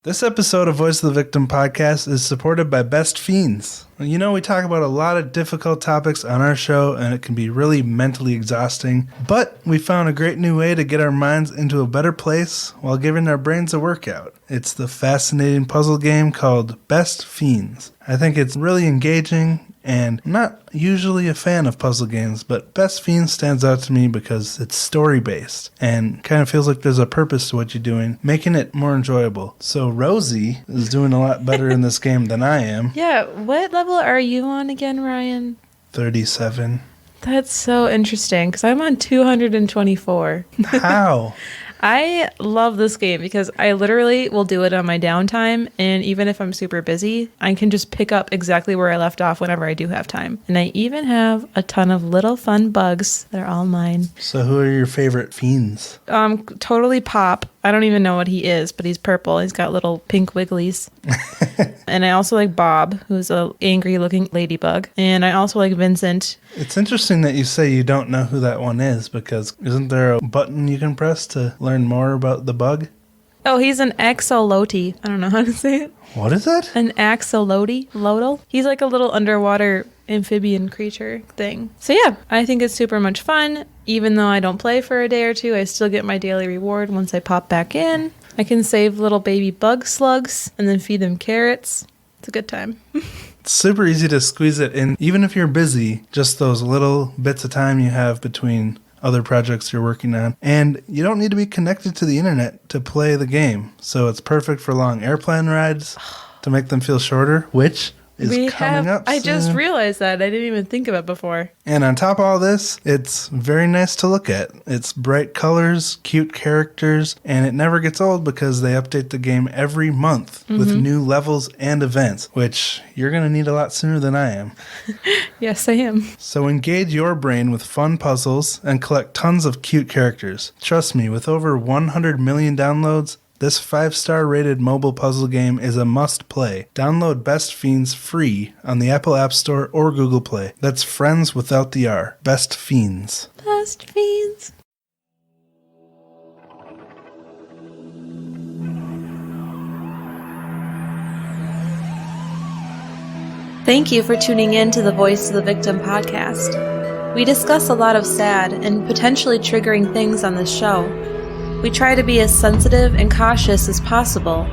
This episode of Voice of the Victim podcast is supported by Best Fiends. You know, we talk about a lot of difficult topics on our show, and it can be really mentally exhausting. But we found a great new way to get our minds into a better place while giving our brains a workout. It's the fascinating puzzle game called Best Fiends. I think it's really engaging, and I'm not usually a fan of puzzle games, but Best Fiends stands out to me because it's story-based and kind of feels like there's a purpose to what you're doing, making it more enjoyable. So Rosie is doing a lot better in this game than I am. Yeah, what level are you on again, Ryan? 37. That's so interesting, because I'm on 224. How? I love this game because I literally will do it on my downtime, and even if I'm super busy, I can just pick up exactly where I left off whenever I do have time. And I even have a ton of little fun bugs that are all mine. So who are your favorite fiends? Totally Pop. I don't even know what he is, but he's purple. He's got little pink wigglies. And I also like Bob, who's a angry looking ladybug. And I also like Vincent. It's interesting that you say you don't know who that one is, because isn't there a button you can press to learn more about the bug? Oh, he's an axolotl. I don't know how to say it. What is that? An axolotl? Lodal? He's like a little underwater amphibian creature thing. So yeah, I think it's super much fun. Even though I don't play for a day or two, I still get my daily reward once I pop back in. I can save little baby bug slugs and then feed them carrots. It's a good time. It's super easy to squeeze it in. Even if you're busy, just those little bits of time you have between other projects you're working on. And you don't need to be connected to the internet to play the game. So it's perfect for long airplane rides to make them feel shorter, which is coming up soon. I just realized that. I didn't even think of it before. And on top of all this, it's very nice to look at. It's bright colors, cute characters, and it never gets old because they update the game every month with new levels and events, which you're going to need a lot sooner than I am. Yes, I am. So engage your brain with fun puzzles and collect tons of cute characters. Trust me, with over 100 million downloads, this 5-star rated mobile puzzle game is a must-play. Download Best Fiends free on the Apple App Store or Google Play. That's friends without the R. Best Fiends. Best Fiends. Thank you for tuning in to the Voice of the Victim podcast. We discuss a lot of sad and potentially triggering things on this show. We try to be as sensitive and cautious as possible,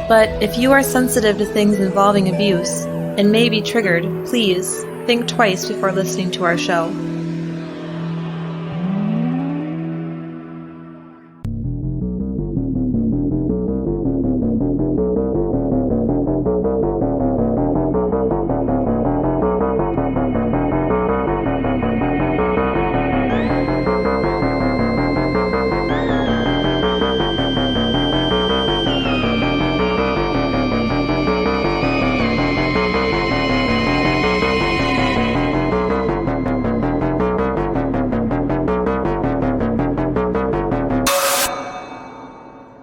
but if you are sensitive to things involving abuse and may be triggered, please think twice before listening to our show.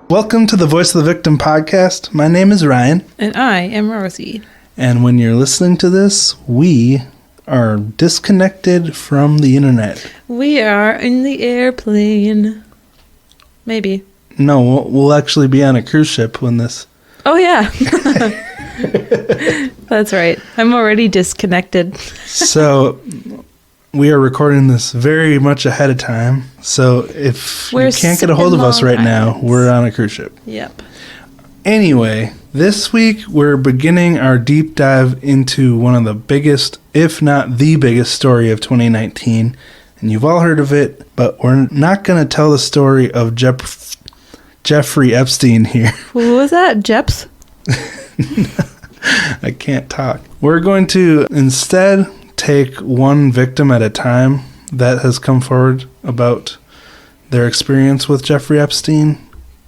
Welcome to the Voice of the Victim podcast. My name is Ryan. And I am Rosie. And when you're listening to this, we are disconnected from the internet. We are in the airplane. Maybe. No, we'll actually be on a cruise ship when this... Oh, yeah. That's right. I'm already disconnected. So... we are recording this very much ahead of time, so if you can't get a hold of us right now, we're on a cruise ship. Yep. Anyway, this week we're beginning our deep dive into one of the biggest, if not the biggest story of 2019, and you've all heard of it, but we're not going to tell the story of Jeffrey Epstein here. Who was that? Jeps? I can't talk. We're going to instead take one victim at a time that has come forward about their experience with Jeffrey Epstein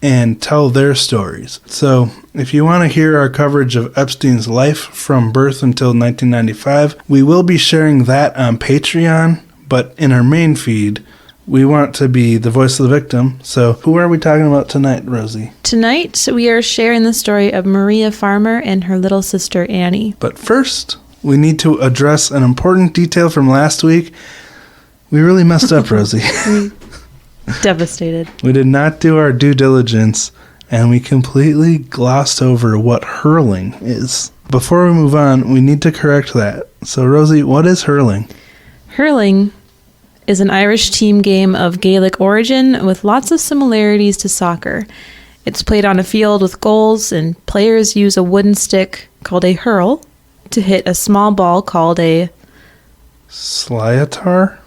and tell their stories. So if you want to hear our coverage of Epstein's life from birth until 1995, we will be sharing that on Patreon, but in our main feed, we want to be the voice of the victim. So who are we talking about tonight, Rosie? Tonight, we are sharing the story of Maria Farmer and her little sister, Annie. But first, we need to address an important detail from last week. We really messed up, Rosie. Devastated. We did not do our due diligence and we completely glossed over what hurling is. Before we move on, we need to correct that. So, Rosie, what is hurling? Hurling is an Irish team game of Gaelic origin with lots of similarities to soccer. It's played on a field with goals, and players use a wooden stick called a hurl to hit a small ball called a... Slyatar?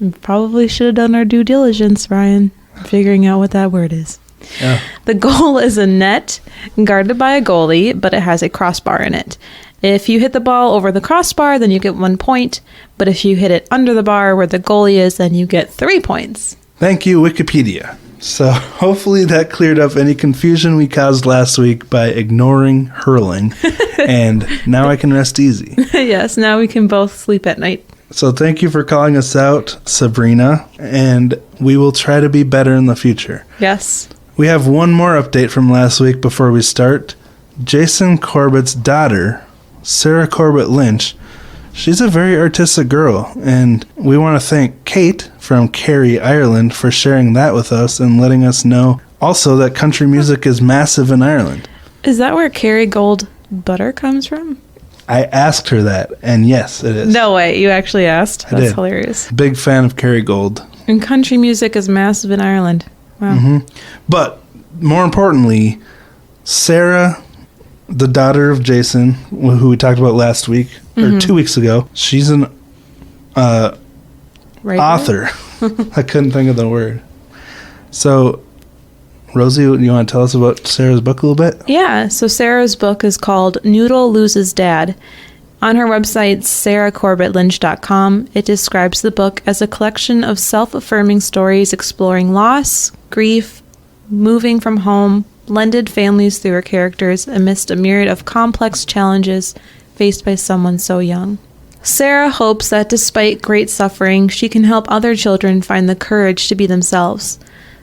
We probably should have done our due diligence, Ryan, figuring out what that word is. Yeah. The goal is a net guarded by a goalie, but it has a crossbar in it. If you hit the ball over the crossbar, then you get 1 point. But if you hit it under the bar where the goalie is, then you get 3 points. Thank you, Wikipedia. So hopefully that cleared up any confusion we caused last week by ignoring hurling. And now I can rest easy. Yes, now we can both sleep at night. So thank you for calling us out, Sabrina. And we will try to be better in the future. Yes. We have one more update from last week before we start. Jason Corbett's daughter, Sarah Corbett Lynch, she's a very artistic girl, and we want to thank Kate from Kerry, Ireland, for sharing that with us and letting us know also that country music is massive in Ireland. Is that where Kerrygold butter comes from? I asked her that, and yes, it is. No way, you actually asked? I That's did. hilarious. Big fan of Kerrygold. And country music is massive in Ireland. Wow. Mm-hmm. But more importantly, Sarah, the daughter of Jason, who we talked about last week, or 2 weeks ago, she's an author. I couldn't think of the word. So, Rosie, you want to tell us about Sarah's book a little bit? Yeah, so Sarah's book is called Noodle Loses Dad. On her website, sarahcorbettlynch.com, it describes the book as a collection of self-affirming stories exploring loss, grief, moving from home, blended families through her characters amidst a myriad of complex challenges faced by someone so young. Sarah hopes that despite great suffering, she can help other children find the courage to be themselves.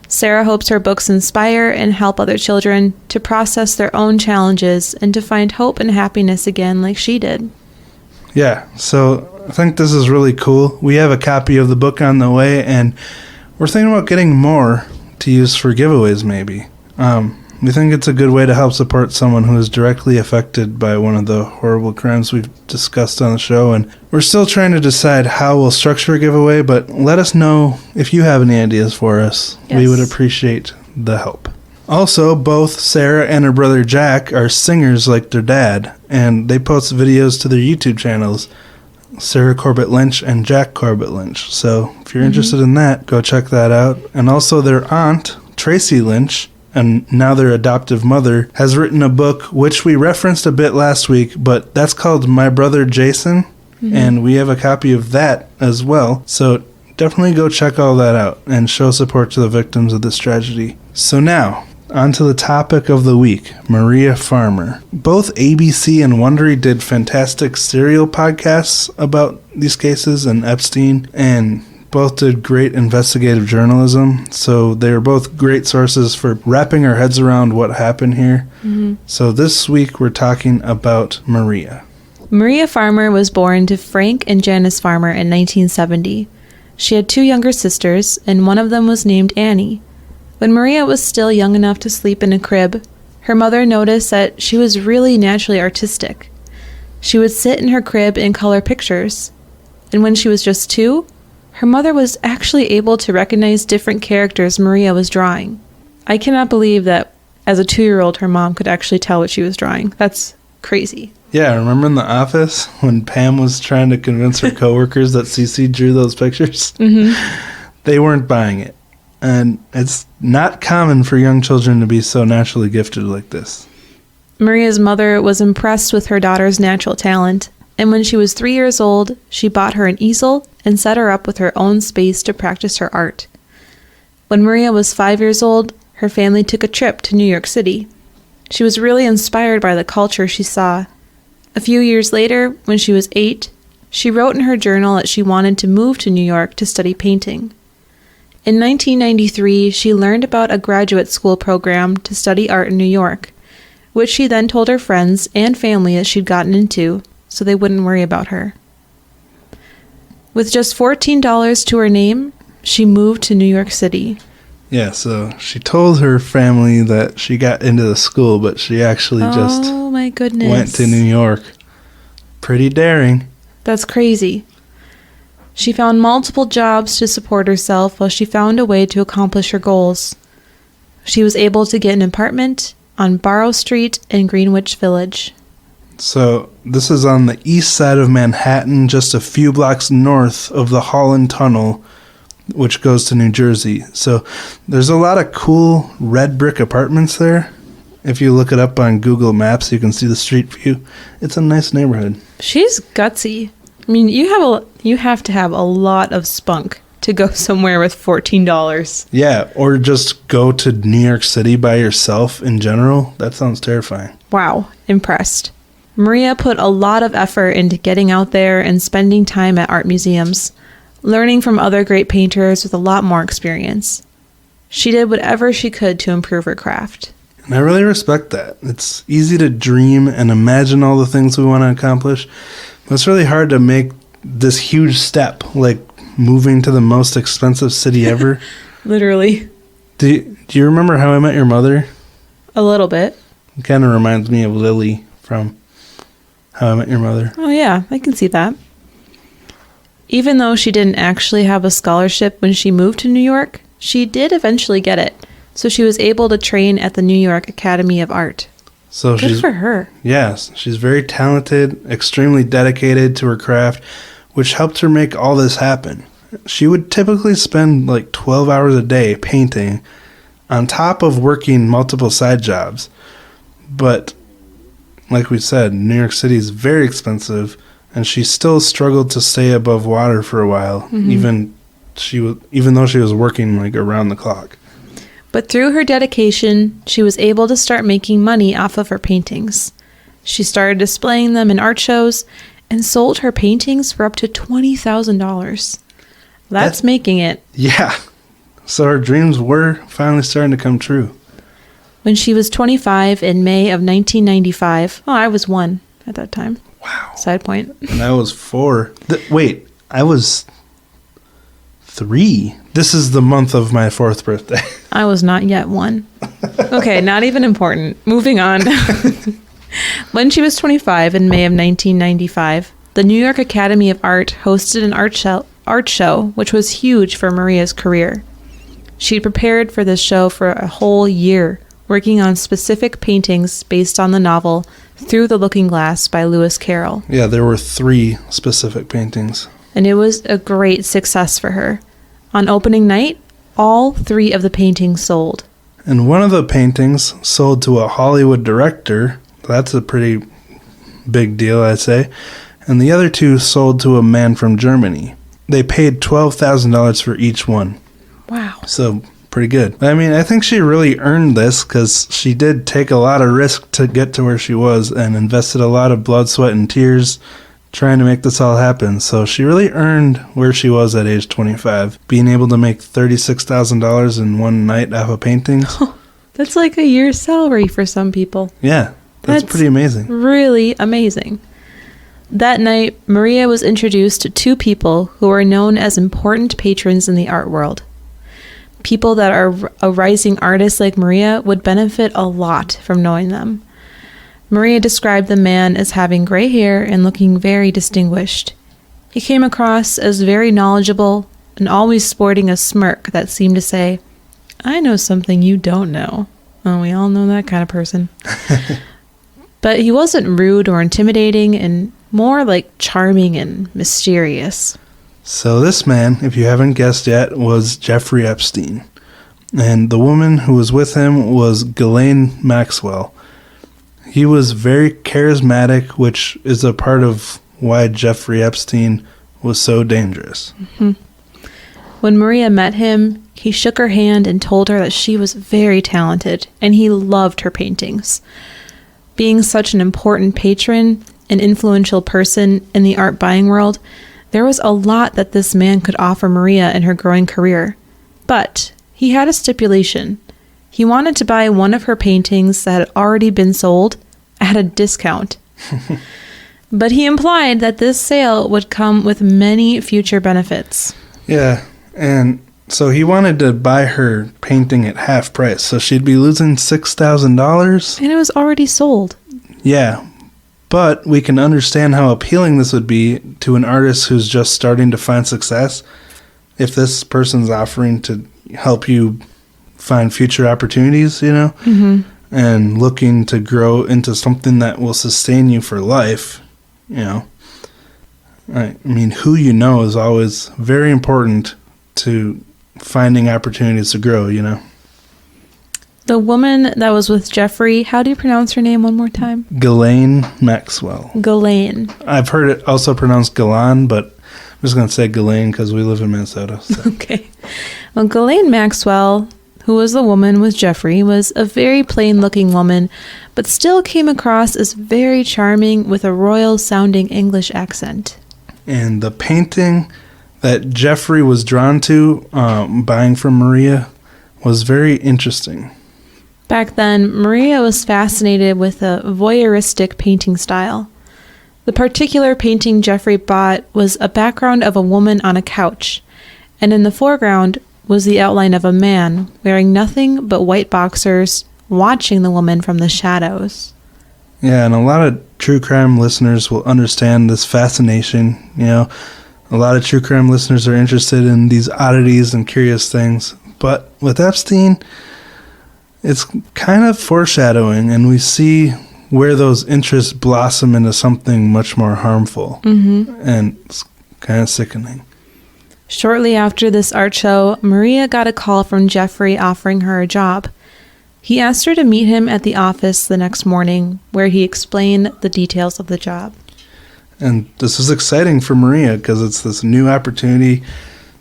Sarah hopes her books inspire and help other children to process their own challenges and to find hope and happiness again like she did. Yeah, so I think this is really cool. We have a copy of the book on the way, and we're thinking about getting more to use for giveaways maybe. We think it's a good way to help support someone who is directly affected by one of the horrible crimes we've discussed on the show, and we're still trying to decide how we'll structure a giveaway, but let us know if you have any ideas for us. Yes. We would appreciate the help. Also, both Sarah and her brother Jack are singers like their dad, and they post videos to their YouTube channels, Sarah Corbett Lynch and Jack Corbett Lynch. So if you're interested in that, go check that out. And also their aunt, Tracy Lynch, and now their adoptive mother, has written a book, which we referenced a bit last week, but that's called My Brother Jason, and we have a copy of that as well. So definitely go check all that out and show support to the victims of this tragedy. So now, on to the topic of the week, Maria Farmer. Both ABC and Wondery did fantastic serial podcasts about these cases and Epstein, and both did great investigative journalism, so they are both great sources for wrapping our heads around what happened here. So this week we're talking about Maria. Maria Farmer was born to Frank and Janice Farmer in 1970. She had 2 younger sisters, and one of them was named Annie. When Maria was still young enough to sleep in a crib, her mother noticed that she was really naturally artistic. She would sit in her crib and color pictures. And when she was just 2, her mother was actually able to recognize different characters Maria was drawing. I cannot believe that as a 2-year-old, her mom could actually tell what she was drawing. That's crazy. Yeah, remember in The Office when Pam was trying to convince her coworkers that Cece drew those pictures? They weren't buying it. And it's not common for young children to be so naturally gifted like this. Maria's mother was impressed with her daughter's natural talent, and when she was 3 years old, she bought her an easel and set her up with her own space to practice her art. When Maria was 5 years old, her family took a trip to New York City. She was really inspired by the culture she saw. A few years later, when she was 8, she wrote in her journal that she wanted to move to New York to study painting. In 1993, she learned about a graduate school program to study art in New York, which she then told her friends and family that she'd gotten into, so they wouldn't worry about her. With just $14 to her name, she moved to New York City. Yeah, so she told her family that she got into the school, but she actually just Oh my goodness. went to New York. Pretty daring. That's crazy. She found multiple jobs to support herself while she found a way to accomplish her goals. She was able to get an apartment on Barrow Street in Greenwich Village. So this is on the east side of Manhattan, just a few blocks north of the Holland Tunnel, which goes to New Jersey. So there's a lot of cool red brick apartments there. If you look it up on Google Maps, you can see the street view. It's a nice neighborhood. She's gutsy. I mean, you have to have a lot of spunk to go somewhere with $14. Yeah, or just go to New York City by yourself in general. That sounds terrifying. Wow, impressed. Maria put a lot of effort into getting out there and spending time at art museums, learning from other great painters with a lot more experience. She did whatever she could to improve her craft. And I really respect that. It's easy to dream and imagine all the things we want to accomplish. But it's really hard to make this huge step, like moving to the most expensive city ever. Literally. Do you remember How I Met Your Mother? A little bit. It kind of reminds me of Lily from How I Met Your Mother. Oh yeah, I can see that. Even though she didn't actually have a scholarship when she moved to New York, she did eventually get it. So she was able to train at the New York Academy of Art. So Good for her. Yes, she's very talented, extremely dedicated to her craft, which helped her make all this happen. She would typically spend like 12 hours a day painting on top of working multiple side jobs. But like we said, New York City is very expensive, and she still struggled to stay above water for a while, even though she was working like around the clock. But through her dedication, she was able to start making money off of her paintings. She started displaying them in art shows and sold her paintings for up to $20,000. That's making it. Yeah. So her dreams were finally starting to come true. When she was 25 in May of 1995, I was 1 at that time. Wow. Side point. And I was 4. Wait, I was 3. This is the month of my 4th birthday. I was not yet 1. Okay, not even important. Moving on. When she was 25 in May of 1995, the New York Academy of Art hosted an art show, which was huge for Maria's career. She prepared for this show for a whole year, working on specific paintings based on the novel Through the Looking Glass by Lewis Carroll. Yeah, there were 3 specific paintings. And it was a great success for her. On opening night, all 3 of the paintings sold. And one of the paintings sold to a Hollywood director. That's a pretty big deal, I'd say. And the other 2 sold to a man from Germany. They paid $12,000 for each one. Wow. So, pretty good. I mean, I think she really earned this because she did take a lot of risk to get to where she was and invested a lot of blood, sweat, and tears trying to make this all happen. So she really earned where she was at age 25. Being able to make $36,000 in one night off of paintings. That's like a year's salary for some people. Yeah, that's pretty amazing. Really amazing. That night, Maria was introduced to 2 people who are known as important patrons in the art world. People that are a rising artist like Maria would benefit a lot from knowing them. Maria described the man as having gray hair and looking very distinguished. He came across as very knowledgeable and always sporting a smirk that seemed to say, "I know something you don't know." Oh, we all know that kind of person. But he wasn't rude or intimidating, and more like charming and mysterious. So this man, if you haven't guessed yet, was Jeffrey Epstein. And the woman who was with him was Ghislaine Maxwell. He was very charismatic, which is a part of why Jeffrey Epstein was so dangerous. Mm-hmm. When Maria met him, he shook her hand and told her that she was very talented, and he loved her paintings. Being such an important patron, an influential person in the art buying world, there was a lot that this man could offer Maria in her growing career. But he had a stipulation. He wanted to buy one of her paintings that had already been sold at a discount. But he implied that this sale would come with many future benefits. Yeah, and So he wanted to buy her painting at half price, so she'd be losing $6,000. And it was already sold. Yeah, but we can understand how appealing this would be to an artist who's just starting to find success. If this person's offering to help you find future opportunities, and looking to grow into something that will sustain you for life, I mean, who you know is always very important to finding opportunities to grow, The woman that was with Jeffrey, how do you pronounce her name one more time? Ghislaine Maxwell. Ghislaine. I've heard it also pronounced Galan, but I'm just going to say Ghislaine because we live in Minnesota. So. Okay. Well, Ghislaine Maxwell, who was the woman with Jeffrey, was a very plain-looking woman, but still came across as very charming with a royal-sounding English accent. And the painting that Jeffrey was drawn to buying from Maria was very interesting. Back then, Maria was fascinated with a voyeuristic painting style. The particular painting Jeffrey bought was a background of a woman on a couch, and in the foreground was the outline of a man wearing nothing but white boxers, watching the woman from the shadows. Yeah, and a lot of true crime listeners will understand this fascination. A lot of true crime listeners are interested in these oddities and curious things. But with Epstein, it's kind of foreshadowing, and we see where those interests blossom into something much more harmful. And it's kind of sickening. Shortly after this art show, Maria got a call from Jeffrey offering her a job. He asked her to meet him at the office the next morning, where he explained the details of the job. And this is exciting for Maria because it's this new opportunity.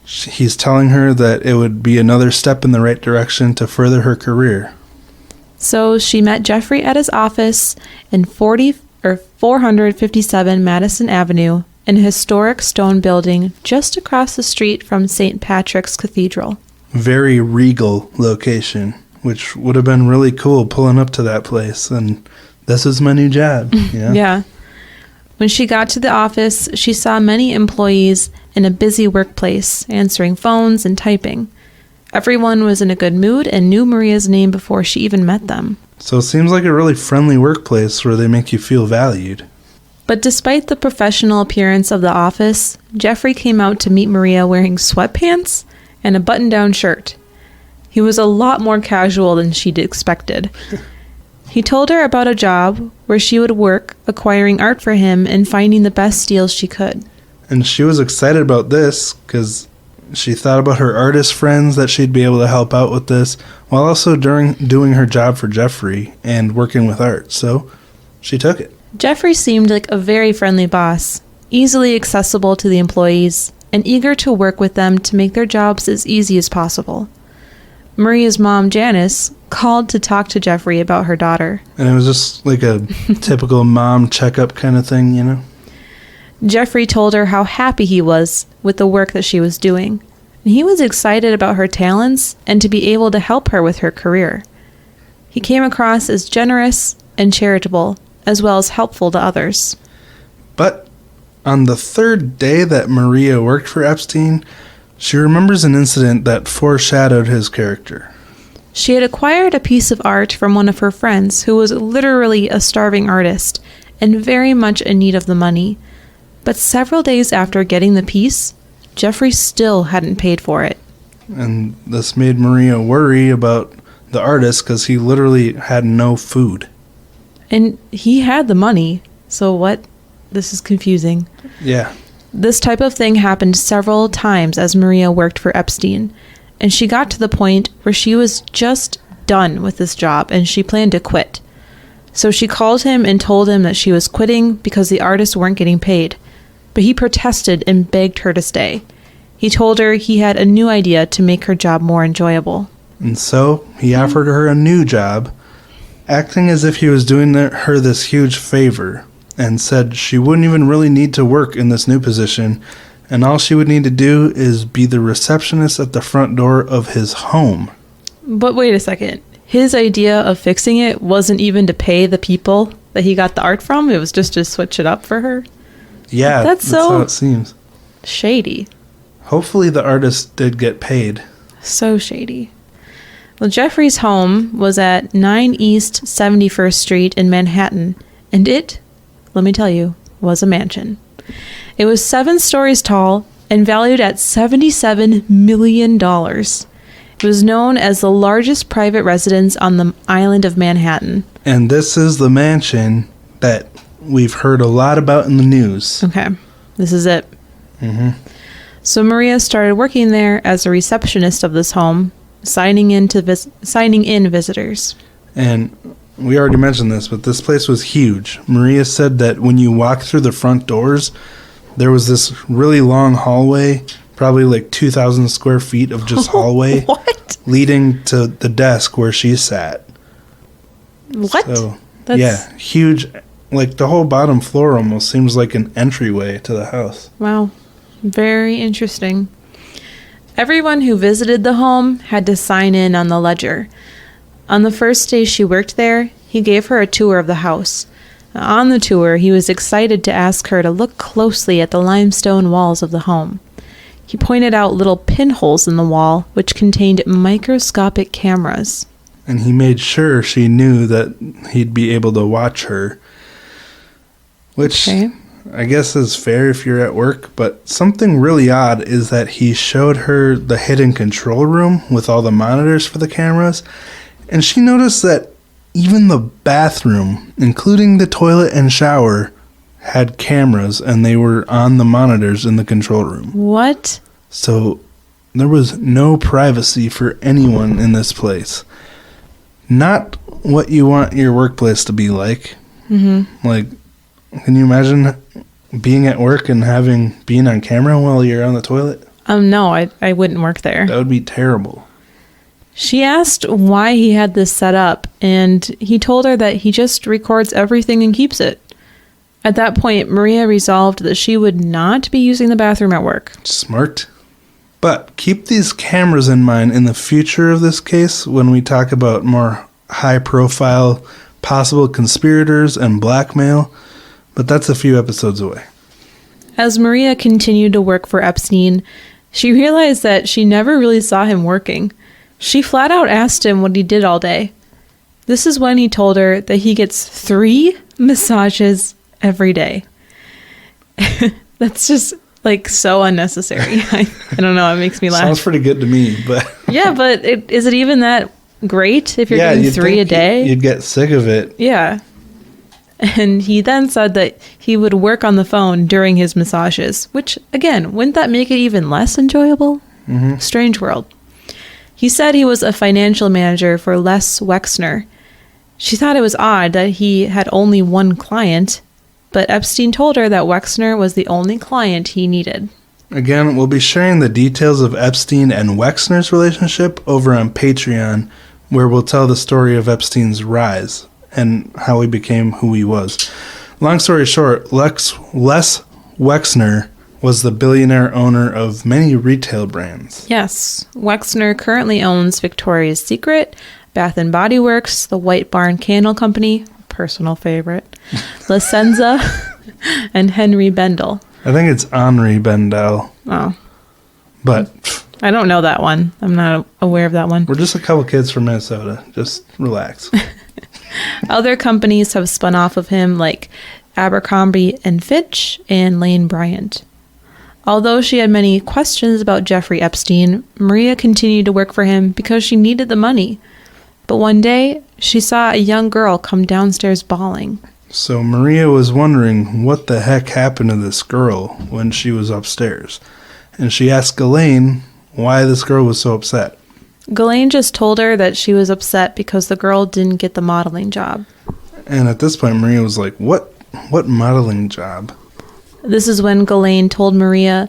He's telling her that it would be another step in the right direction to further her career. So she met Jeffrey at his office in 457 Madison Avenue, in a historic stone building just across the street from St. Patrick's Cathedral. Very regal location, which would have been really cool pulling up to that place. And this is my new job. Yeah. When she got to the office, she saw many employees in a busy workplace, answering phones and typing. Everyone was in a good mood and knew Maria's name before she even met them. So it seems like a really friendly workplace where they make you feel valued. But despite the professional appearance of the office, Jeffrey came out to meet Maria wearing sweatpants and a button-down shirt. He was a lot more casual than she'd expected. He told her about a job where she would work acquiring art for him and finding the best deals she could. And she was excited about this because she thought about her artist friends that she'd be able to help out with this while also doing her job for Jeffrey and working with art. So she took it. Jeffrey seemed like a very friendly boss, easily accessible to the employees, and eager to work with them to make their jobs as easy as possible. Maria's mom, Janice, called to talk to Jeffrey about her daughter. And it was just like a typical mom checkup kind of thing, Jeffrey told her how happy he was with the work that she was doing. And he was excited about her talents and to be able to help her with her career. He came across as generous and charitable, as well as helpful to others. But on the third day that Maria worked for Epstein, she remembers an incident that foreshadowed his character. She had acquired a piece of art from one of her friends who was literally a starving artist and very much in need of the money. But several days after getting the piece, Jeffrey still hadn't paid for it. And this made Maria worry about the artist because he literally had no food. And he had the money, so what? This is confusing. Yeah. This type of thing happened several times as Maria worked for Epstein, and she got to the point where she was just done with this job and she planned to quit. So she called him and told him that she was quitting because the artists weren't getting paid. But he protested and begged her to stay. He told her he had a new idea to make her job more enjoyable. And so he offered her a new job, acting as if he was doing her this huge favor, and said she wouldn't even really need to work in this new position, and all she would need to do is be the receptionist at the front door of his home. But wait a second. His idea of fixing it wasn't even to pay the people that he got the art from? It was just to switch it up for her? Yeah, that's so how it seems. Shady. Hopefully the artist did get paid. So shady. Well, Jeffrey's home was at 9 East 71st Street in Manhattan, and it, let me tell you, was a mansion. It was 7 stories tall and valued at $77 million. It was known as the largest private residence on the island of Manhattan. And this is the mansion that we've heard a lot about in the news. Okay, this is it. Mm-hmm. So Maria started working there as a receptionist of this home, signing in visitors. And we already mentioned this, but this place was huge. Maria said that when you walk through the front doors, there was this really long hallway, probably like 2,000 square feet of just hallway. What? Leading to the desk where she sat. What? So, yeah, huge. Like the whole bottom floor almost seems like an entryway to the house. Wow. Very interesting. Everyone who visited the home had to sign in on the ledger. On the first day she worked there, he gave her a tour of the house. On the tour, he was excited to ask her to look closely at the limestone walls of the home. He pointed out little pinholes in the wall, which contained microscopic cameras. And he made sure she knew that he'd be able to watch her. Which I guess is fair if you're at work, but something really odd is that he showed her the hidden control room with all the monitors for the cameras, and she noticed that even the bathroom, including the toilet and shower, had cameras, and they were on the monitors in the control room. What? So there was no privacy for anyone in this place. Not what you want your workplace to be like. Mm-hmm. Like, can you imagine being at work and being on camera while you're on the toilet? No, I wouldn't work there. That would be terrible. She asked why he had this set up, and he told her that he just records everything and keeps it. At that point, Maria resolved that she would not be using the bathroom at work. Smart. But keep these cameras in mind in the future of this case when we talk about more high-profile possible conspirators and blackmail. But that's a few episodes away. As Maria continued to work for Epstein, she realized that she never really saw him working. She flat out asked him what he did all day. This is when he told her that he gets 3 massages every day. That's just, like, so unnecessary. I don't know, it makes me laugh. Sounds pretty good to me, but... Yeah, but is it even that great if you're getting 3 a day? You'd get sick of it. Yeah. And he then said that he would work on the phone during his massages, which, again, wouldn't that make it even less enjoyable? Mm-hmm. Strange world. He said he was a financial manager for Les Wexner. She thought it was odd that he had only one client, but Epstein told her that Wexner was the only client he needed. Again, we'll be sharing the details of Epstein and Wexner's relationship over on Patreon, where we'll tell the story of Epstein's rise and how he became who he was. Long story short, Les Wexner was the billionaire owner of many retail brands. Yes. Wexner currently owns Victoria's Secret, Bath & Body Works, the White Barn Candle Company, personal favorite, La Senza, and Henry Bendel. I think it's Henri Bendel. Oh. But... I don't know that one. I'm not aware of that one. We're just a couple kids from Minnesota. Just relax. Other companies have spun off of him, like Abercrombie and Fitch and Lane Bryant. Although she had many questions about Jeffrey Epstein, Maria continued to work for him because she needed the money. But one day, she saw a young girl come downstairs bawling. So Maria was wondering what the heck happened to this girl when she was upstairs. And she asked Ghislaine why this girl was so upset. Ghislaine just told her that she was upset because the girl didn't get the modeling job. And at this point, Maria was like, what modeling job? This is when Ghislaine told Maria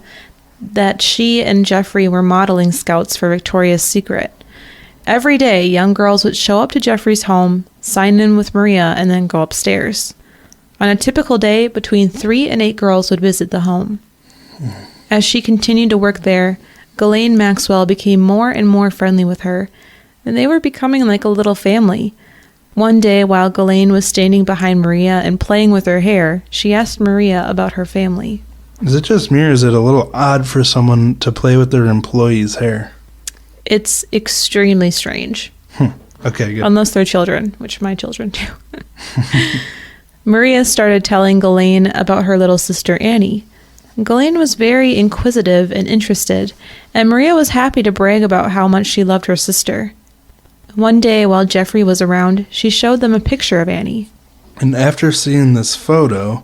that she and Jeffrey were modeling scouts for Victoria's Secret. Every day, young girls would show up to Jeffrey's home, sign in with Maria, and then go upstairs. On a typical day, between 3 and 8 girls would visit the home. As she continued to work there, Ghislaine Maxwell became more and more friendly with her, and they were becoming like a little family. One day, while Ghislaine was standing behind Maria and playing with her hair, she asked Maria about her family. Is it just me, or is it a little odd for someone to play with their employee's hair? It's extremely strange. Okay, good. Unless they're children, which my children do. Maria started telling Ghislaine about her little sister Annie. Ghislaine was very inquisitive and interested, and Maria was happy to brag about how much she loved her sister. One day, while Jeffrey was around, she showed them a picture of Annie. And after seeing this photo,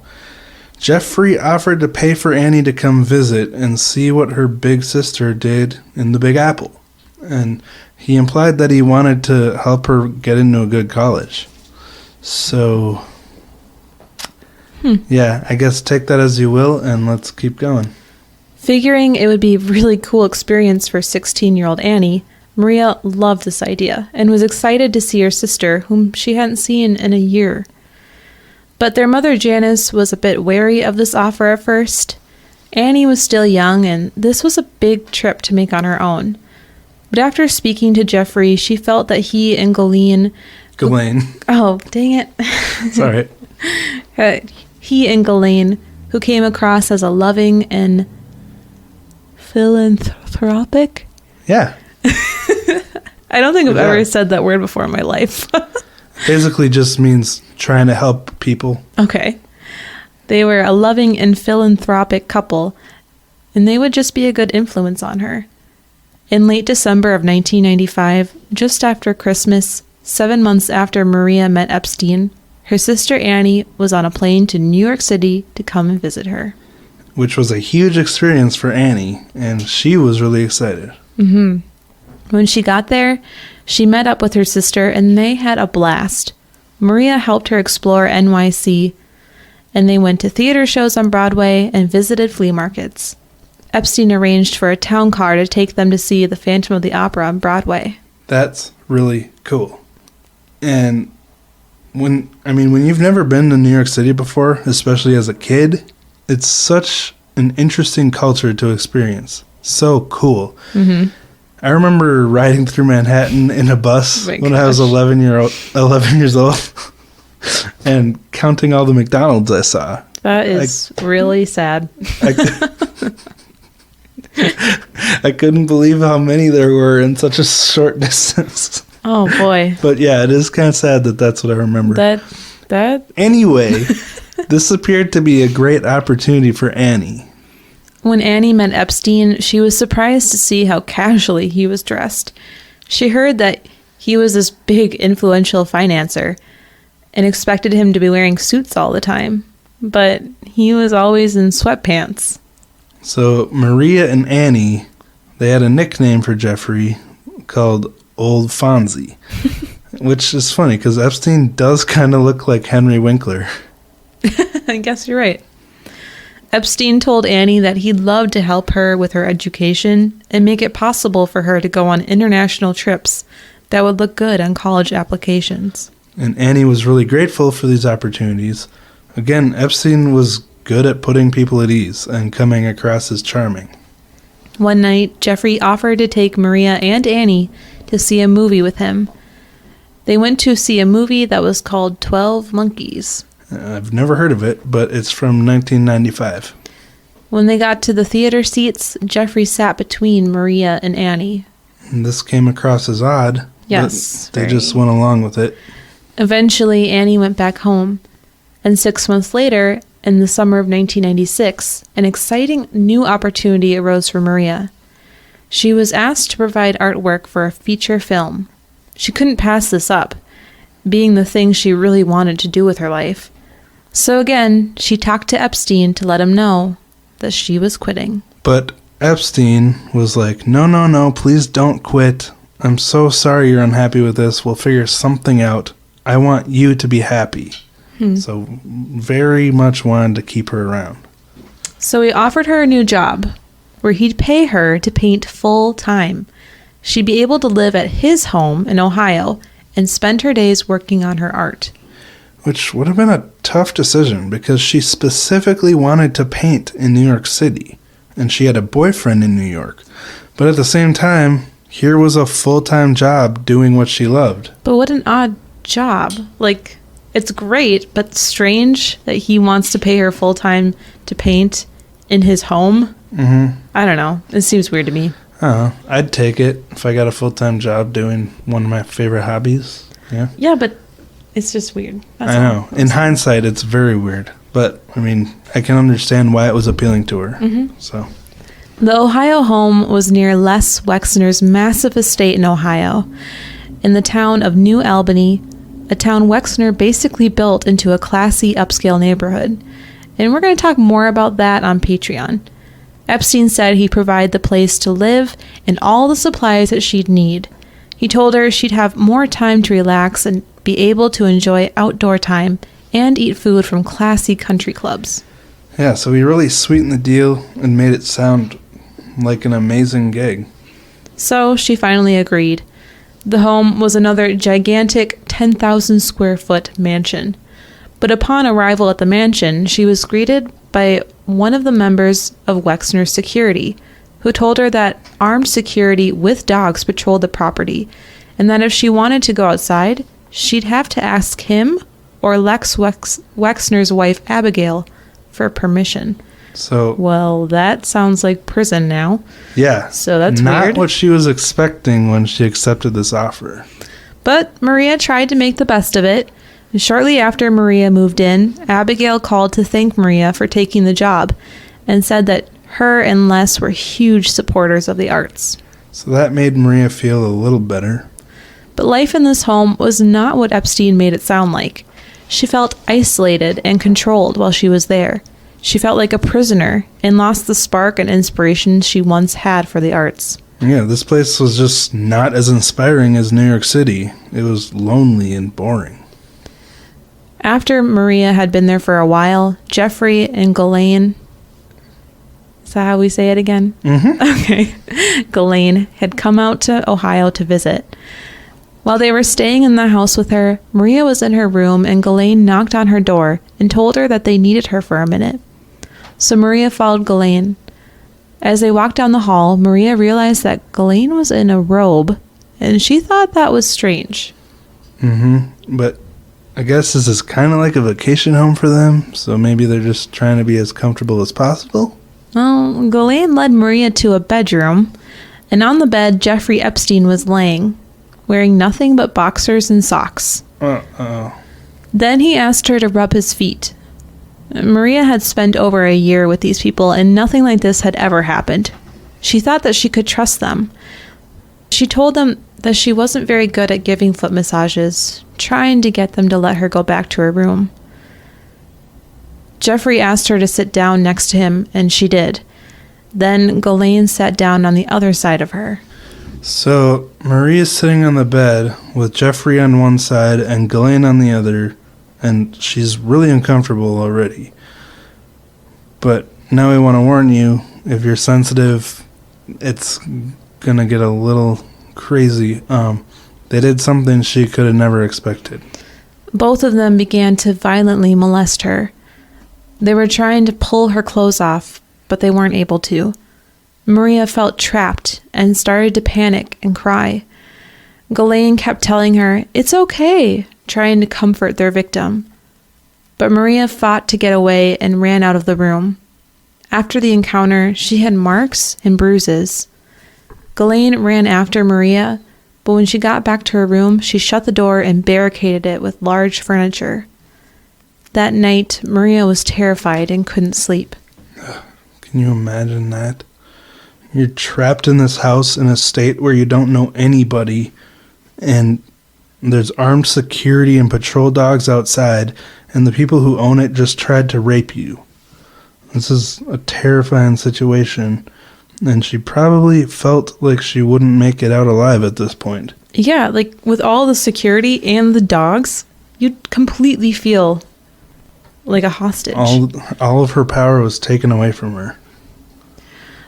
Jeffrey offered to pay for Annie to come visit and see what her big sister did in the Big Apple. And he implied that he wanted to help her get into a good college. So, yeah, I guess take that as you will, and let's keep going. Figuring it would be a really cool experience for 16-year-old Annie, Maria loved this idea and was excited to see her sister, whom she hadn't seen in a year. But their mother Janice was a bit wary of this offer at first. Annie was still young, and this was a big trip to make on her own. But after speaking to Jeffrey, she felt that he and Ghislaine... Oh, dang it. It's all right. He and Ghislaine, who came across as a loving and philanthropic? Yeah. I don't think I've ever said that word before in my life. Basically just means trying to help people. Okay. They were a loving and philanthropic couple, and they would just be a good influence on her. In late December of 1995, just after Christmas, 7 months after Maria met Epstein, her sister Annie was on a plane to New York City to come and visit her. Which was a huge experience for Annie, and she was really excited. Mm-hmm. When she got there, she met up with her sister, and they had a blast. Maria helped her explore NYC, and they went to theater shows on Broadway and visited flea markets. Epstein arranged for a town car to take them to see The Phantom of the Opera on Broadway. That's really cool. And when you've never been to New York City before, especially as a kid, it's such an interesting culture to experience. So cool. Mm-hmm. I remember riding through Manhattan in a bus when I was 11 years old and counting all the McDonald's I saw. That is really sad. I couldn't believe how many there were in such a short distance. Oh, boy. But yeah, it is kind of sad that that's what I remember. Anyway, this appeared to be a great opportunity for Annie. When Annie met Epstein, she was surprised to see how casually he was dressed. She heard that he was this big, influential financier and expected him to be wearing suits all the time. But he was always in sweatpants. So Maria and Annie, they had a nickname for Jeffrey called Old Fonzie, which is funny because Epstein does kind of look like Henry Winkler. I guess you're right. Epstein told Annie that he'd love to help her with her education and make it possible for her to go on international trips that would look good on college applications. And Annie was really grateful for these opportunities. Again, Epstein was good at putting people at ease and coming across as charming. One night, Jeffrey offered to take Maria and Annie to see a movie with him. They went to see a movie that was called 12 Monkeys. I've never heard of it, but it's from 1995. When they got to the theater seats, Jeffrey sat between Maria and Annie. And this came across as odd. Yes. But they just went along with it. Eventually, Annie went back home. And 6 months later, in the summer of 1996, an exciting new opportunity arose for Maria. She was asked to provide artwork for a feature film. She couldn't pass this up, being the thing she really wanted to do with her life. So again, she talked to Epstein to let him know that she was quitting. But Epstein was like, no, please don't quit. I'm so sorry you're unhappy with this. We'll figure something out. I want you to be happy. So very much wanted to keep her around. So he offered her a new job where he'd pay her to paint full time. She'd be able to live at his home in Ohio and spend her days working on her art. Which would have been a tough decision because she specifically wanted to paint in New York City, and she had a boyfriend in New York. But at the same time, here was a full-time job doing what she loved. But what an odd job. Like, it's great, but strange that he wants to pay her full-time to paint in his home. Mm-hmm. I don't know. It seems weird to me. I'd take it if I got a full-time job doing one of my favorite hobbies. Yeah. Yeah, but it's just weird. That's I know. In hindsight, it's very weird. But, I mean, I can understand why it was appealing to her. Mm-hmm. So, the Ohio home was near Les Wexner's massive estate in Ohio, in the town of New Albany, a town Wexner basically built into a classy upscale neighborhood. And we're going to talk more about that on Patreon. Epstein said he'd provide the place to live and all the supplies that she'd need. He told her she'd have more time to relax and be able to enjoy outdoor time and eat food from classy country clubs. yeah, so he really sweetened the deal and made it sound like an amazing gig. So she finally agreed. The home was another gigantic 10,000 square foot mansion. But upon arrival at the mansion, she was greeted by one of the members of Wexner's security, who told her that armed security with dogs patrolled the property, and that if she wanted to go outside, she'd have to ask him or Wexner's wife Abigail for permission. So, Well, that sounds like prison now. yeah. So that's not weird. what she was expecting when she accepted this offer. But Maria tried to make the best of it. Shortly after Maria moved in, Abigail called to thank Maria for taking the job and said that her and Les were huge supporters of the arts. So that made Maria feel a little better. But life in this home was not what Epstein made it sound like. She felt isolated and controlled while she was there. She felt like a prisoner and lost the spark and inspiration she once had for the arts. Yeah, this place was just not as inspiring as New York City. It was lonely and boring. After Maria had been there for a while, Jeffrey and Ghislaine, is that how we say it again? Mm-hmm. Okay. Ghislaine had come out to Ohio to visit. While they were staying in the house with her, Maria was in her room and Ghislaine knocked on her door and told her that they needed her for a minute. So Maria followed Ghislaine. As they walked down the hall, Maria realized that Ghislaine was in a robe, and she thought that was strange. Mm-hmm. But I guess this is kind of like a vacation home for them, so maybe they're just trying to be as comfortable as possible? Well, Ghislaine led Maria to a bedroom, and on the bed, Jeffrey Epstein was laying, wearing nothing but boxers and socks. Uh-oh. Then he asked her to rub his feet. Maria had spent over a year with these people, and nothing like this had ever happened. She thought that she could trust them. She told them that she wasn't very good at giving foot massages, trying to get them to let her go back to her room. Jeffrey asked her to sit down next to him, and she did. Then Ghislaine sat down on the other side of her. So, Maria's sitting on the bed with Jeffrey on one side and Ghislaine on the other, and she's really uncomfortable already. But now I want to warn you, if you're sensitive, it's gonna get a little crazy. They did something she could have never expected. Both of them began to violently molest her. They were trying to pull her clothes off, but they weren't able to. Maria felt trapped and started to panic and cry. Ghislaine kept telling her, "It's okay," trying to comfort their victim. But Maria fought to get away and ran out of the room. After the encounter, she had marks and bruises. Ghislaine ran after Maria, but when she got back to her room, she shut the door and barricaded it with large furniture. That night, Maria was terrified and couldn't sleep. Can you imagine that? You're trapped in this house in a state where you don't know anybody, and there's armed security and patrol dogs outside, and the people who own it just tried to rape you. This is a terrifying situation, and she probably felt like she wouldn't make it out alive at this point. Yeah, like with all the security and the dogs, you'd completely feel like a hostage. All of her power was taken away from her.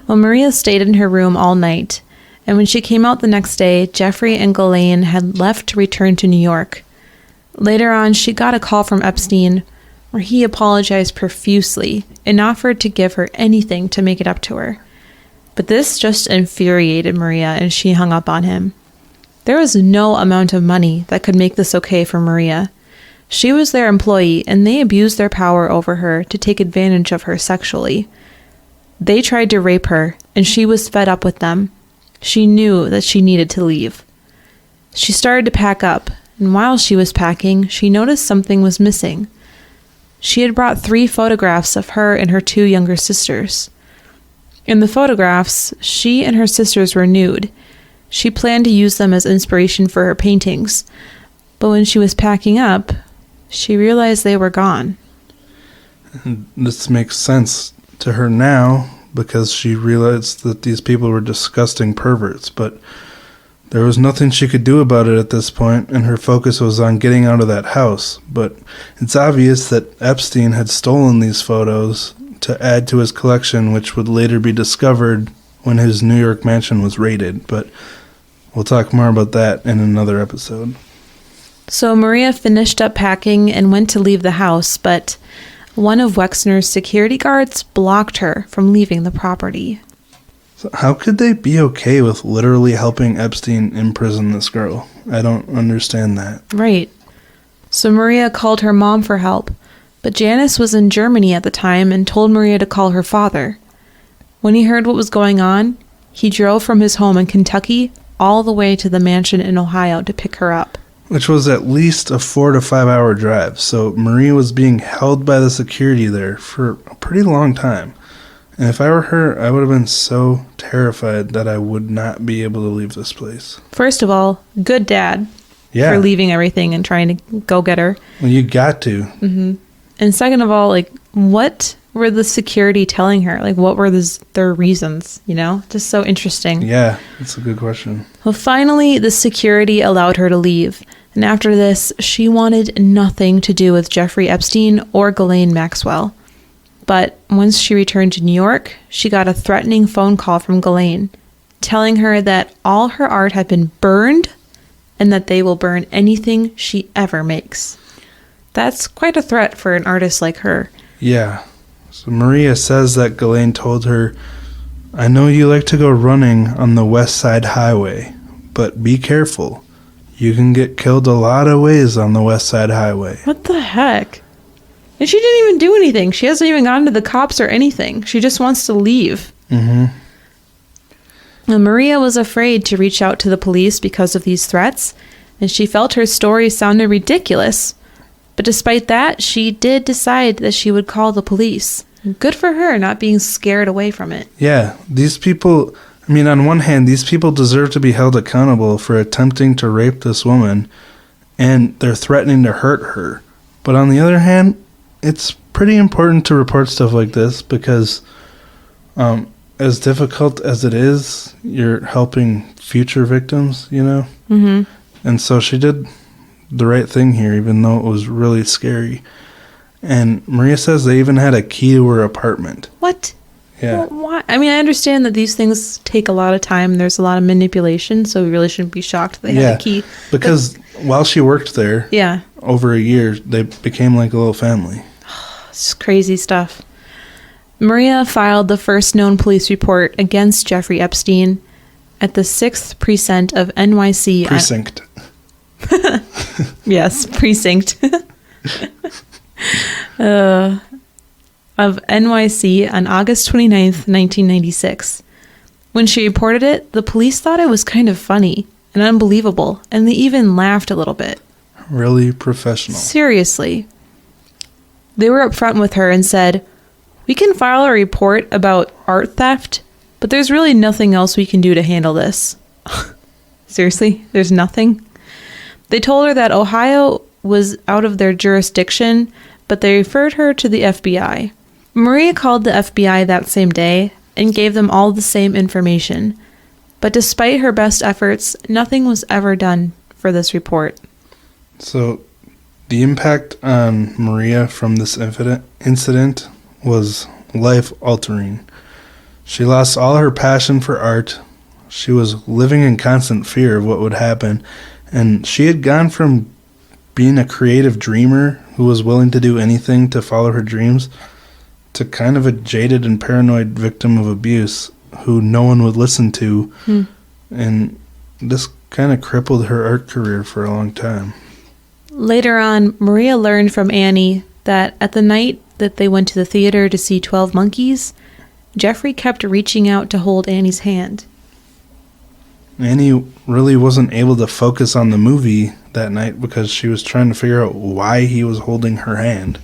Well, Maria stayed in her room all night, and when she came out the next day, Jeffrey and Ghislaine had left to return to New York. Later on, she got a call from Epstein, where he apologized profusely and offered to give her anything to make it up to her. But this just infuriated Maria, and she hung up on him. There was no amount of money that could make this okay for Maria. She was their employee, and they abused their power over her to take advantage of her sexually. They tried to rape her, and she was fed up with them. she knew that she needed to leave. She started to pack up, and while she was packing, she noticed something was missing. She had brought 3 photographs of her and her 2 younger sisters. In the photographs, she and her sisters were nude. She planned to use them as inspiration for her paintings, but when she was packing up, she realized they were gone. This makes sense to her now because she realized that these people were disgusting perverts, but there was nothing she could do about it at this point, and her focus was on getting out of that house. But it's obvious that Epstein had stolen these photos to add to his collection, which would later be discovered when his New York mansion was raided. But we'll talk more about that in another episode. So Maria finished up packing and went to leave the house, but one of Wexner's security guards blocked her from leaving the property. So how could they be okay with literally helping Epstein imprison this girl? I don't understand that. Right. So Maria called her mom for help, but Janice was in Germany at the time and told Maria to call her father. When he heard what was going on, he drove from his home in Kentucky all the way to the mansion in Ohio to pick her up. Which was at least a 4 to 5 hour drive, so Maria was being held by the security there for a pretty long time. And if I were her, I would have been so terrified that I would not be able to leave this place. First of all, good dad for leaving everything and trying to go get her. Well, you got to. Mm-hmm. And second of all, like, what were the security telling her? Like, what were their reasons, you know? Just so interesting. Yeah, that's a good question. Well, finally, the security allowed her to leave. And after this, she wanted nothing to do with Jeffrey Epstein or Ghislaine Maxwell. But once she returned to New York, she got a threatening phone call from Ghislaine, telling her that all her art had been burned and that they will burn anything she ever makes. That's quite a threat for an artist like her. Yeah. So Maria says that Ghislaine told her, "I know you like to go running on the West Side Highway, but be careful. You can get killed a lot of ways on the West Side Highway." What the heck? And she didn't even do anything. She hasn't even gone to the cops or anything. She just wants to leave. Mm-hmm. And Maria was afraid to reach out to the police because of these threats, and she felt her story sounded ridiculous. But despite that, she did decide that she would call the police. Good for her, not being scared away from it. Yeah, these people, I mean, on one hand, these people deserve to be held accountable for attempting to rape this woman, and they're threatening to hurt her. But on the other hand, it's pretty important to report stuff like this because as difficult as it is, you're helping future victims, you know? Mm-hmm. And so she did the right thing here, even though it was really scary. And Maria says they even had a key to her apartment. What? Yeah. Well, why? I mean, I understand that these things take a lot of time. There's a lot of manipulation, so we really shouldn't be shocked they had a key. Because while she worked there, over a year, they became like a little family. It's crazy stuff. Maria filed the first known police report against Jeffrey Epstein at the 6th Precinct of NYC. Precinct. Yes, precinct. Of NYC on August 29th, 1996. When she reported it, the police thought it was kind of funny and unbelievable, and they even laughed a little bit. Really professional. Seriously. They were upfront with her and said, "We can file a report about art theft, but there's really nothing else we can do to handle this." Seriously? There's nothing? They told her that Ohio was out of their jurisdiction, but they referred her to the FBI. Maria called the FBI that same day and gave them all the same information. But despite her best efforts, nothing was ever done for this report. So the impact on Maria from this incident was life-altering. She lost all her passion for art. She was living in constant fear of what would happen. And she had gone from being a creative dreamer who was willing to do anything to follow her dreams to kind of a jaded and paranoid victim of abuse who no one would listen to. And this kind of crippled her art career for a long time. Later on, Maria learned from Annie that at the night that they went to the theater to see 12 Monkeys, Jeffrey kept reaching out to hold Annie's hand. Annie really wasn't able to focus on the movie that night because she was trying to figure out why he was holding her hand.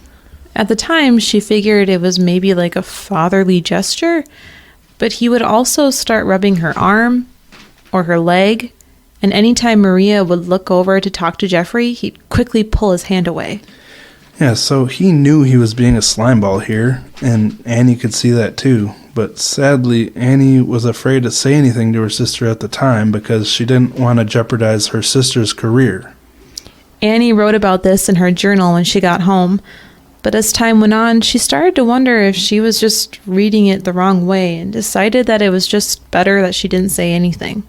At the time, she figured it was maybe like a fatherly gesture, but he would also start rubbing her arm or her leg, and anytime Maria would look over to talk to Jeffrey, he'd quickly pull his hand away. Yeah, so he knew he was being a slimeball here, and Annie could see that too. But sadly, Annie was afraid to say anything to her sister at the time because she didn't want to jeopardize her sister's career. Annie wrote about this in her journal when she got home, but as time went on, she started to wonder if she was just reading it the wrong way and decided that it was just better that she didn't say anything.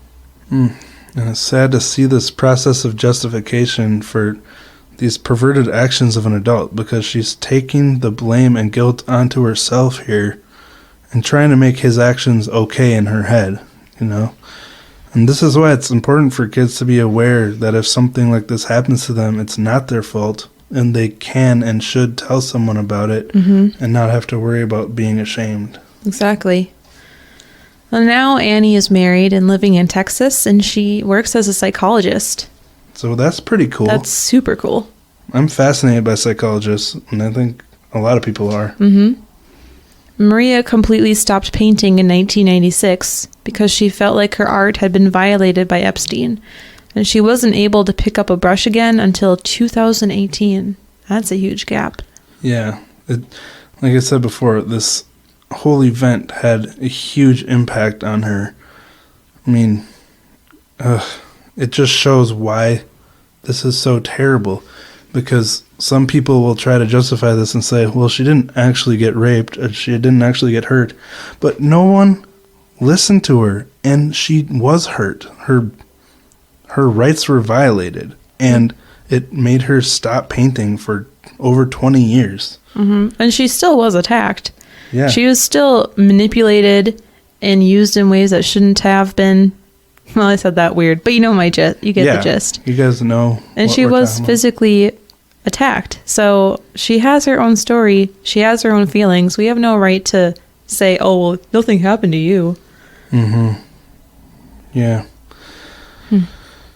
And it's sad to see this process of justification for these perverted actions of an adult because she's taking the blame and guilt onto herself here and trying to make his actions okay in her head, you know? And this is why it's important for kids to be aware that if something like this happens to them, it's not their fault, and they can and should tell someone about it and not have to worry about being ashamed. Exactly. Well, now Annie is married and living in Texas, and she works as a psychologist. So that's pretty cool. That's super cool. I'm fascinated by psychologists, and I think a lot of people are. Maria completely stopped painting in 1996 because she felt like her art had been violated by Epstein, and she wasn't able to pick up a brush again until 2018. That's a huge gap. Yeah. Like I said before, this whole event had a huge impact on her. I mean, it just shows why this is so terrible, because some people will try to justify this and say, well, she didn't actually get raped, or she didn't actually get hurt, but no one listened to her, and she was hurt. Her rights were violated, and it made her stop painting for over 20 years. And she still was attacked. Yeah. She was still manipulated and used in ways that shouldn't have been. Well, I said that weird, but you know you get the gist. You guys know. And she was physically attacked. So she has her own story. She has her own feelings. We have no right to say, oh, well, nothing happened to you. Yeah.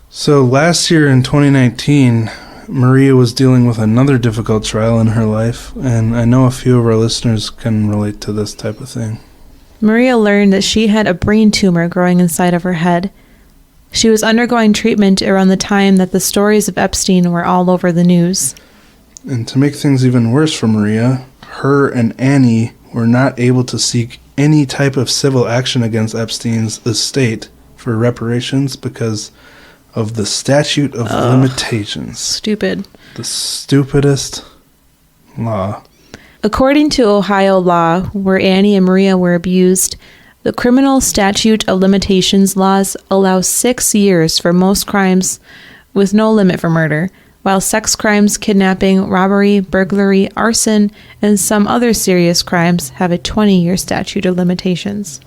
So last year in 2019, Maria was dealing with another difficult trial in her life, and I know a few of our listeners can relate to this type of thing. Maria learned that she had a brain tumor growing inside of her head. She was undergoing treatment around the time that the stories of Epstein were all over the news. And to make things even worse for Maria, her and Annie were not able to seek any type of civil action against Epstein's estate for reparations because of the statute of limitations. Stupid. The stupidest law. According to Ohio law, where Annie and Maria were abused, the criminal statute of limitations laws allow 6 years for most crimes with no limit for murder, while sex crimes, kidnapping, robbery, burglary, arson, and some other serious crimes have a 20-year statute of limitations.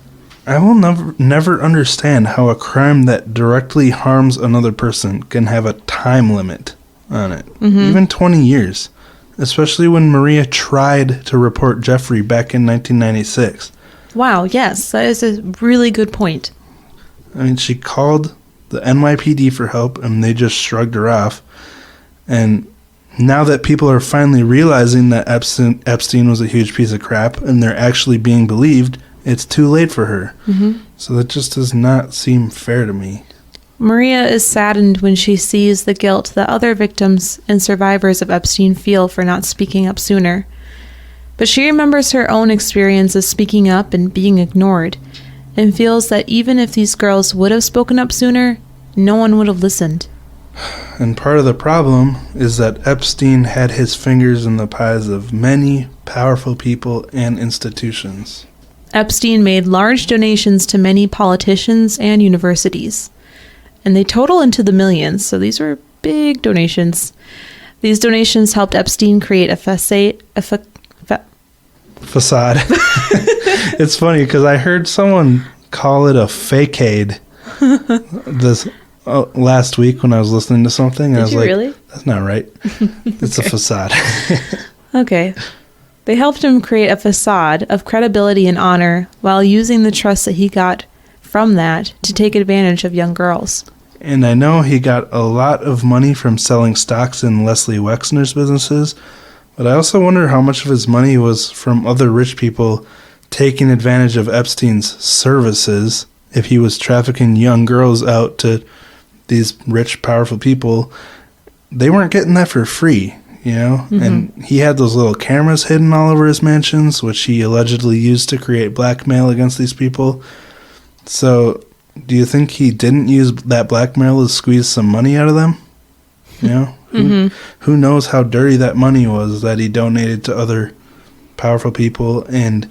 I will never understand how a crime that directly harms another person can have a time limit on it. Even 20 years. Especially when Maria tried to report Jeffrey back in 1996. Wow, yes, that is a really good point. I mean, she called the NYPD for help, and they just shrugged her off. And now that people are finally realizing that Epstein was a huge piece of crap, and they're actually being believed, it's too late for her. So that just does not seem fair to me. Maria is saddened when she sees the guilt that other victims and survivors of Epstein feel for not speaking up sooner. But she remembers her own experience of speaking up and being ignored, and feels that even if these girls would have spoken up sooner, no one would have listened. And part of the problem is that Epstein had his fingers in the pies of many powerful people and institutions. Epstein made large donations to many politicians and universities, and they total into the millions, so these were big donations. These donations helped Epstein create a facade. It's funny because I heard someone call it a fakeade this last week when I was listening to something. I was like, really? That's not right. It's a facade. Okay. They helped him create a facade of credibility and honor while using the trust that he got from that to take advantage of young girls. And I know he got a lot of money from selling stocks in Leslie Wexner's businesses, but I also wonder how much of his money was from other rich people taking advantage of Epstein's services if he was trafficking young girls out to these rich, powerful people. They weren't getting that for free, you know? Mm-hmm. And he had those little cameras hidden all over his mansions, which he allegedly used to create blackmail against these people. So do you think he didn't use that blackmail to squeeze some money out of them? You know? Who knows how dirty that money was that he donated to other powerful people and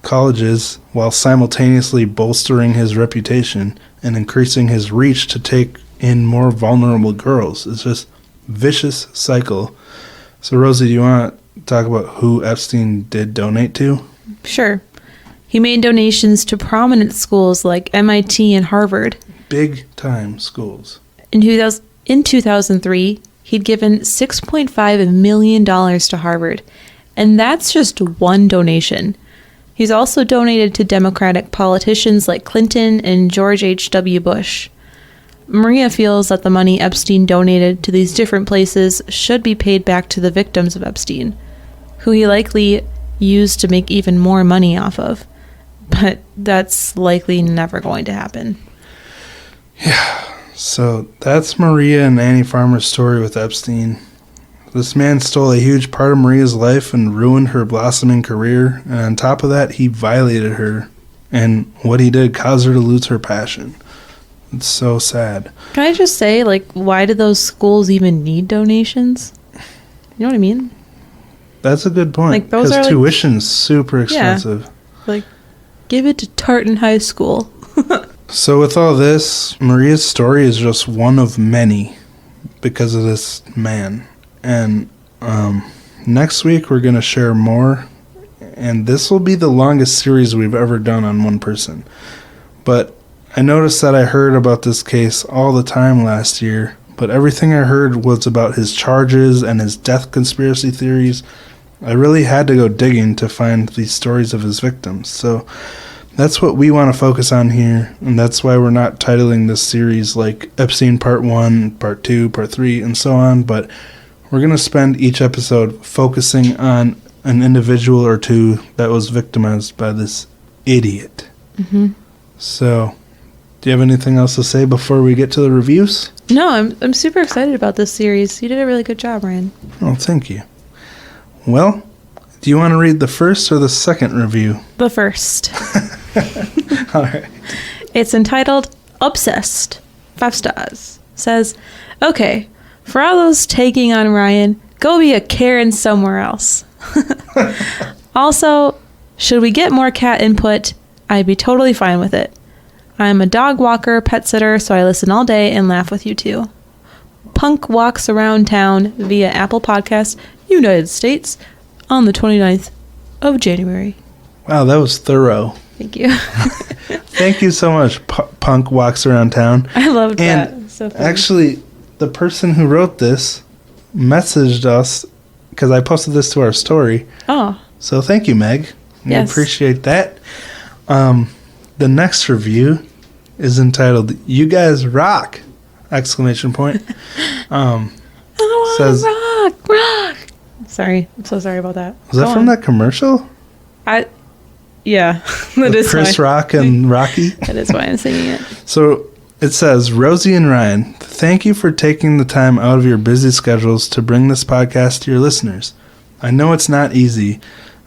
colleges while simultaneously bolstering his reputation and increasing his reach to take in more vulnerable girls. It's just a vicious cycle. So, Rosie, do you want to talk about who Epstein did donate to? Sure. He made donations to prominent schools like MIT and Harvard. Big-time schools. In 2003, he'd given $6.5 million to Harvard, and that's just one donation. He's also donated to Democratic politicians like Clinton and George H.W. Bush. Maria feels that the money Epstein donated to these different places should be paid back to the victims of Epstein, who he likely used to make even more money off of. But that's likely never going to happen. Yeah. So that's Maria and Annie Farmer's story with Epstein. This man stole a huge part of Maria's life and ruined her blossoming career. And on top of that, he violated her. And what he did caused her to lose her passion. It's so sad. Can I just say, like, why do those schools even need donations? You know what I mean? That's a good point. Like, those are tuition's super expensive. Yeah, like, give it to Tartan High School. So with all this, Maria's story is just one of many because of this man. And next week we're going to share more. And this will be the longest series we've ever done on one person. But I noticed that I heard about this case all the time last year. But everything I heard was about his charges and his death conspiracy theories. I really had to go digging to find these stories of his victims. So that's what we want to focus on here, and that's why we're not titling this series like Epstein Part 1, Part 2, Part 3, and so on, but we're going to spend each episode focusing on an individual or two that was victimized by this idiot. Mm-hmm. So, do you have anything else to say before we get to the reviews? No, I'm super excited about this series. You did a really good job, Ryan. Oh, thank you. Well, do you want to read the first or the second review? The first. All right. It's entitled Obsessed. 5 stars. Says, okay, for all those taking on Ryan, go be a Karen somewhere else. Also, should we get more cat input, I'd be totally fine with it. I'm a dog walker, pet sitter, so I listen all day and laugh with you too. Punk walks around town via Apple Podcasts, United States, on the 29th of January. Wow, that was thorough. Thank you. Thank you so much, Punk Walks Around Town. I loved that. And so funny. actually, the person who wrote this messaged us because I posted this to our story. Oh. So thank you, Meg. We appreciate that. The next review is entitled "You Guys Rock!" Exclamation point. Says rock. Sorry, I'm so sorry about that. Was that from that commercial? Yeah, that is Chris Rock and Rocky. That is why I'm singing it. So it says, Rosie and Ryan, thank you for taking the time out of your busy schedules to bring this podcast to your listeners. I know it's not easy.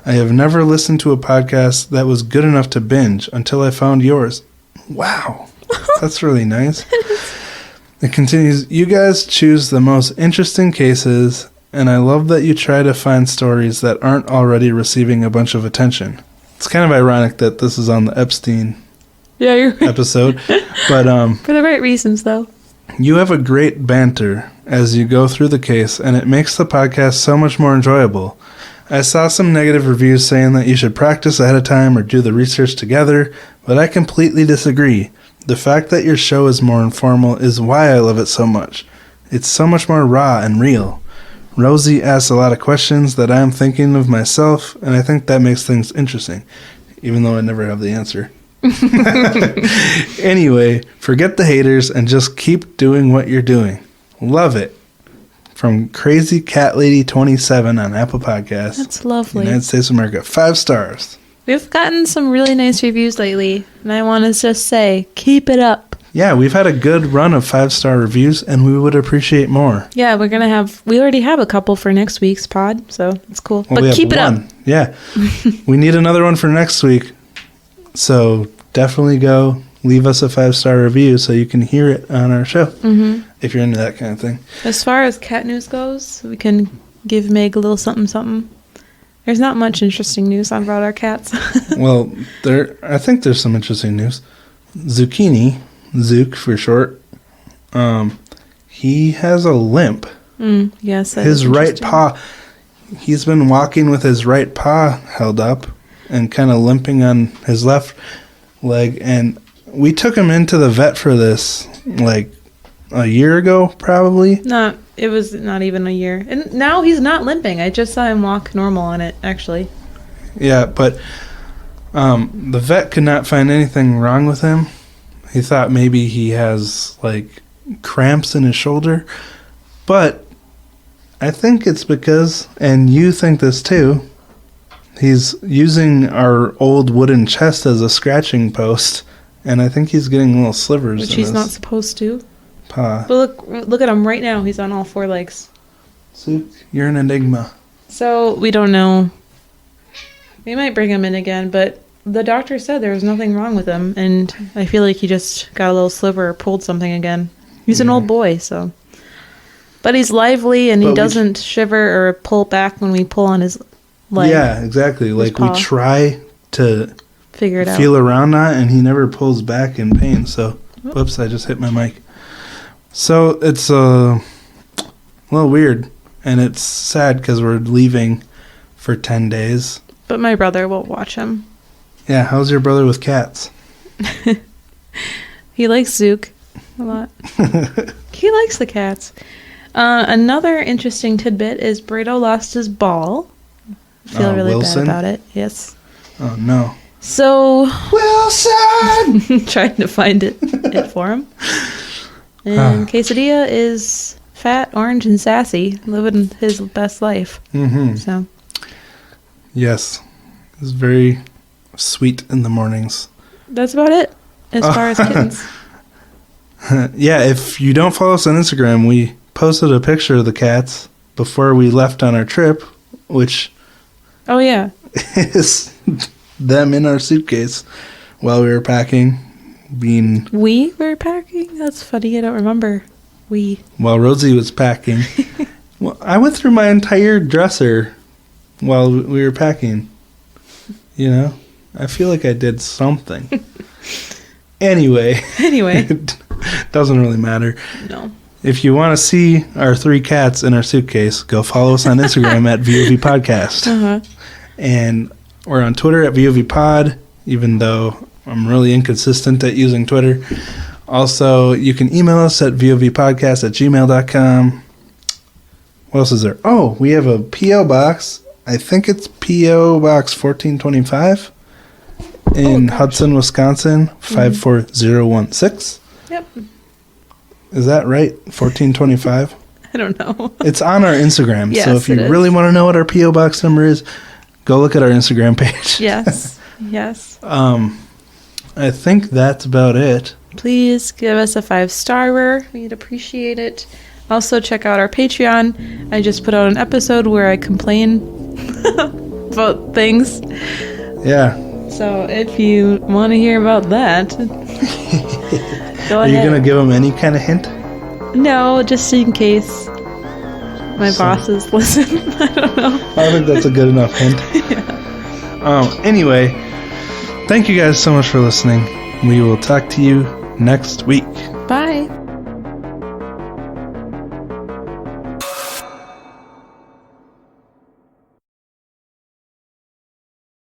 I have never listened to a podcast that was good enough to binge until I found yours. Wow, that's really nice. It continues, you guys choose the most interesting cases, and I love that you try to find stories that aren't already receiving a bunch of attention. It's kind of ironic that this is on the Epstein you're right. episode, but for the right reasons, though. You have a great banter as you go through the case, and it makes the podcast so much more enjoyable. I saw some negative reviews saying that you should practice ahead of time or do the research together, but I completely disagree. The fact that your show is more informal is why I love it so much. It's so much more raw and real. Rosie asks a lot of questions that I am thinking of myself, and I think that makes things interesting, even though I never have the answer. Anyway, forget the haters and just keep doing what you're doing. Love it. From Crazy Cat Lady 27 on Apple Podcasts. That's lovely. United States of America. 5 stars. We've gotten some really nice reviews lately, and I want to just say, keep it up. Yeah, we've had a good run of 5-star reviews, and we would appreciate more. Yeah, we already have a couple for next week's pod, so it's cool. Well, but keep it up. Yeah. We need another one for next week. So definitely go leave us a 5-star review so you can hear it on our show. Mm-hmm. If you're into that kind of thing. As far as cat news goes, we can give Meg a little something. There's not much interesting news about our cats. Well, I think there's some interesting news. Zucchini, Zook for short, he has a limp. Yes, his right paw. He's been walking with his right paw held up and kind of limping on his left leg. And we took him into the vet for this, like, a year ago, probably. No, it was not even a year. And now he's not limping. I just saw him walk normal on it, actually. Yeah, but the vet could not find anything wrong with him. He thought maybe he has, like, cramps in his shoulder. But I think it's because, and you think this too, he's using our old wooden chest as a scratching post. And I think he's getting little slivers. Which he's not supposed to. Paw. But look at him right now. He's on all 4 legs. Zook, you're an enigma. So we don't know. We might bring him in again, but the doctor said there was nothing wrong with him, and I feel like he just got a little sliver or pulled something again. He's an old boy, so. But he's lively, and he doesn't shiver or pull back when we pull on his leg. Yeah, exactly. Like, we try to figure it out. Feel around on it, and he never pulls back in pain. So, whoops, I just hit my mic. So it's a little weird, and it's sad because we're leaving for 10 days. But my brother will watch him. Yeah, how's your brother with cats? He likes Zook a lot. He likes the cats. Another interesting tidbit is Brado lost his ball. I feel really Wilson? bad about it. Yes. Oh, no. So... Wilson! Trying to find it for him. And Quesadilla is fat, orange, and sassy, living his best life. Mm-hmm. So, yes, he's very sweet in the mornings. That's about it, as far as kittens. Yeah, if you don't follow us on Instagram, we posted a picture of the cats before we left on our trip, which... Oh, yeah. is them in our suitcase while we were packing. We were packing? That's funny. I don't remember. While Rosie was packing. Well, I went through my entire dresser while we were packing. You know? I feel like I did something. Anyway. It doesn't really matter. No. If you want to see our 3 cats in our suitcase, go follow us on Instagram at VOV Podcast. Uh-huh. And we're on Twitter at VOV Pod, even though I'm really inconsistent at using Twitter. Also, you can email us at vovpodcast@gmail.com. What else is there? Oh, we have a P.O. Box. I think it's P.O. Box 1425 in Hudson, Wisconsin, 54016. Yep. Is that right? 1425? I don't know. It's on our Instagram. Yes, so if you really want to know what our P.O. Box number is, go look at our Instagram page. Yes. Yes. I think that's about it. Please give us a 5-star. We'd appreciate it. Also, check out our Patreon. I just put out an episode where I complain about things. Yeah. So if you want to hear about that, go ahead. Are you going to give them any kind of hint? No, just in case my bosses listen. I don't know. I think that's a good enough hint. Yeah. Anyway, thank you guys so much for listening. We will talk to you next week. Bye.